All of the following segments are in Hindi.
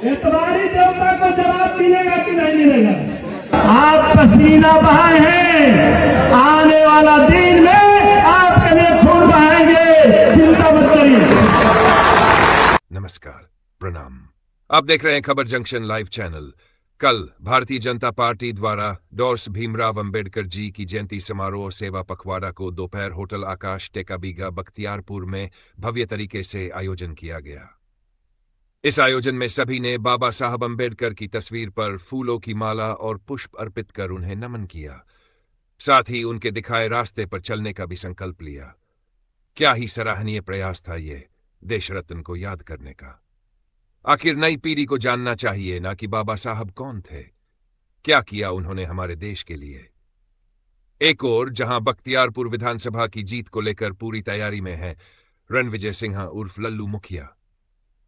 इतवारी देवता को जवाब मिलेगा कि नहीं मिलेगा? आप पसीना बहाए हैं, आने वाला दिन में आपके लिए खून बहाएंगे, चिंता मत करिए। नमस्कार, प्रणाम। आप देख रहे हैं खबर जंक्शन लाइव चैनल। कल भारतीय जनता पार्टी द्वारा डॉक्टर भीमराव अंबेडकर जी की जयंती समारोह सेवा पखवाड़ा को दोपहर होटल आकाश टेकाबीगा बख्तियारपुर में भव्य तरीके से आयोजन किया गया। इस आयोजन में सभी ने बाबा साहब अंबेडकर की तस्वीर पर फूलों की माला और पुष्प अर्पित कर उन्हें नमन किया। साथ ही उनके दिखाए रास्ते पर चलने का भी संकल्प लिया। क्या ही सराहनीय प्रयास था ये देश रत्न को याद करने का। आखिर नई पीढ़ी को जानना चाहिए ना कि बाबा साहब कौन थे, क्या किया उन्होंने हमारे देश के लिए। एक ओर जहां बख्तियारपुर विधानसभा की जीत को लेकर पूरी तैयारी में है रणविजय सिन्हा उर्फ लल्लू मुखिया,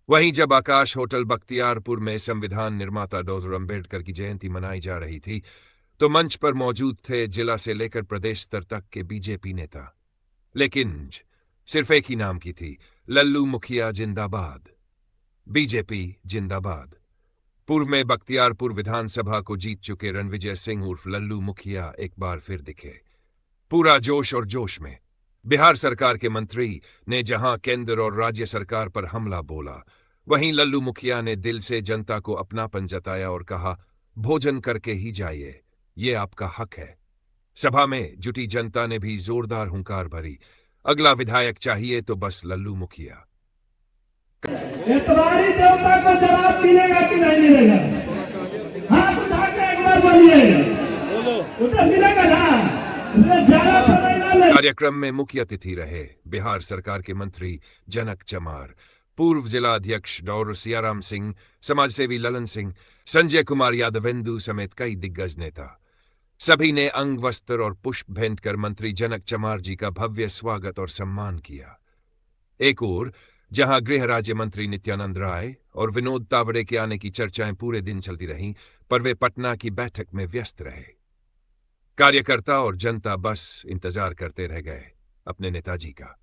वहीं जब आकाश होटल बख्तियारपुर में संविधान निर्माता डॉक्टर अंबेडकर की जयंती मनाई जा रही थी, तो मंच पर मौजूद थे जिला से लेकर प्रदेश स्तर तक के बीजेपी नेता। लेकिन सिर्फ एक ही नाम की थी, लल्लू मुखिया जिंदाबाद, बीजेपी जिंदाबाद। पूर्व में बख्तियारपुर विधानसभा को जीत चुके रणविजय सिंह उर्फ लल्लू मुखिया एक बार फिर दिखे, पूरा जोश और जोश में। बिहार सरकार के मंत्री ने जहां केंद्र और राज्य सरकार पर हमला बोला, वहीं लल्लू मुखिया ने दिल से जनता को अपनापन जताया और कहा, भोजन करके ही जाइए, ये आपका हक है। सभा में जुटी जनता ने भी जोरदार हुंकार भरी, अगला विधायक चाहिए तो बस लल्लू मुखिया। इतवारी देवता को जवाब मिलेगा कि नहीं मिलेगा? हाथ उठा के एक बार बोलिए, उसे मिलेगा ना? उसने ज्यादा समय ना ले। कार्यक्रम में मुख्य अतिथि रहे बिहार सरकार के मंत्री जनक चमार, पूर्व जिला अध्यक्ष डॉक्टर सियाराम सिंह, समाजसेवी ललन सिंह, संजय कुमार यादवेंदु समेत कई दिग्गज नेता। सभी ने अंग वस्त्र और पुष्प भेंट कर मंत्री जनक चमार जी का भव्य स्वागत और सम्मान किया। एक ओर जहां गृह राज्य मंत्री नित्यानंद राय और विनोद तावड़े के आने की चर्चाएं पूरे दिन चलती रहीं, पर वे पटना की बैठक में व्यस्त रहे। कार्यकर्ता और जनता बस इंतजार करते रह गए अपने नेताजी का।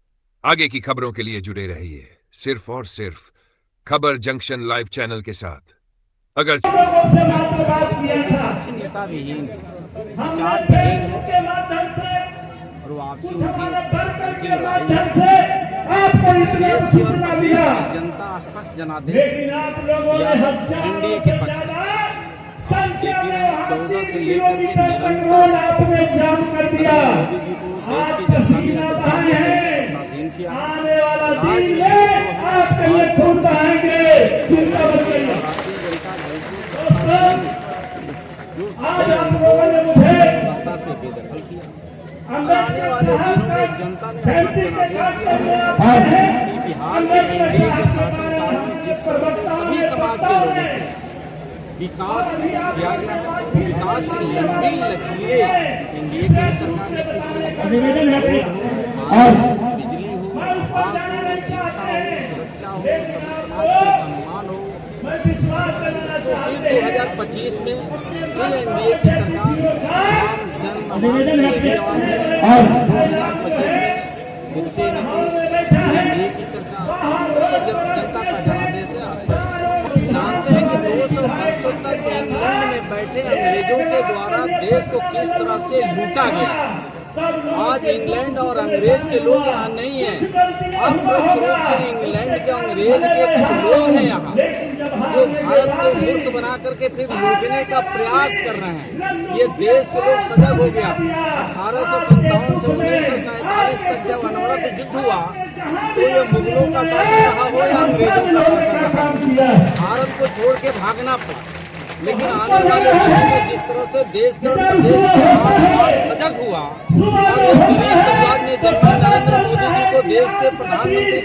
आगे की खबरों के लिए जुड़े रहिए सिर्फ और सिर्फ खबर जंक्शन लाइव चैनल के साथ। अगर नेता विहीन और वापसी जनता स्पष्ट जनादेश एनडीए के पक्ष में 14 से लेकर के जनता से बेदखल किया। आने वाले दिनों में जनता ने बिहार के एनडीए के शासनकाल में जिस तरह से सभी समाज के लोगों को विकास किया गया, विकास की लंबी लकीरें एनडीए की सरकार ने बिजली हो, आवास हो, शिक्षा हो, सुरक्षा हो, समाज के सम्मान हो। तो फिर 2025 में फिर एनडीए की सरकार फिर से एनडीए की सरकार जनता का जनादेश है। जानते हैं कि 200 वर्षों तक इंग्लैंड में बैठे अंग्रेजों के द्वारा देश को किस तरह से लूटा गया। आज इंग्लैंड और अंग्रेज के लोग यहाँ नहीं हैं। अब मुख्य रूप से इंग्लैंड के अंग्रेज के कुछ लोग हैं यहाँ जो भारत को मूर्ख बना करके फिर लूटने का प्रयास कर रहे हैं। ये देश के लोग सजग हो गया। 1857 से 1947 तक जब अनवरत युद्ध हुआ तो ये मुगलों का शासन रहा हो या अंग्रेजों का शासन रहा, भारत को छोड़ के भागना पड़ा। लेकिन आने वाले दिनों में जिस तरह से देश के सजग हुआ और एक गरीब समाज ने जब नरेंद्र मोदी जी को देश के प्रधानमंत्री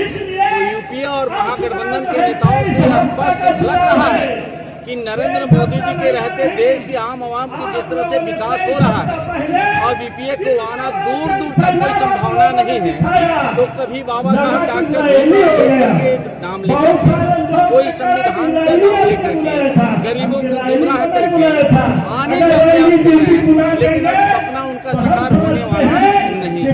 तो यूपीए और महागठबंधन के नेताओं को स्पष्ट लग रहा है कि नरेंद्र मोदी जी के रहते देश की आम आवाम की जिस तरह से विकास हो रहा है और यूपीए को आना दूर दूर तक कोई संभावना नहीं है। तो कभी बाबा साहब डॉक्टर के नाम लेकर कोई संविधान का नाम लेकर के गरीबों को गुमराह करके आने का प्रयास कर रहे हैं, लेकिन अब सपना उनका साकार होने वाला नहीं।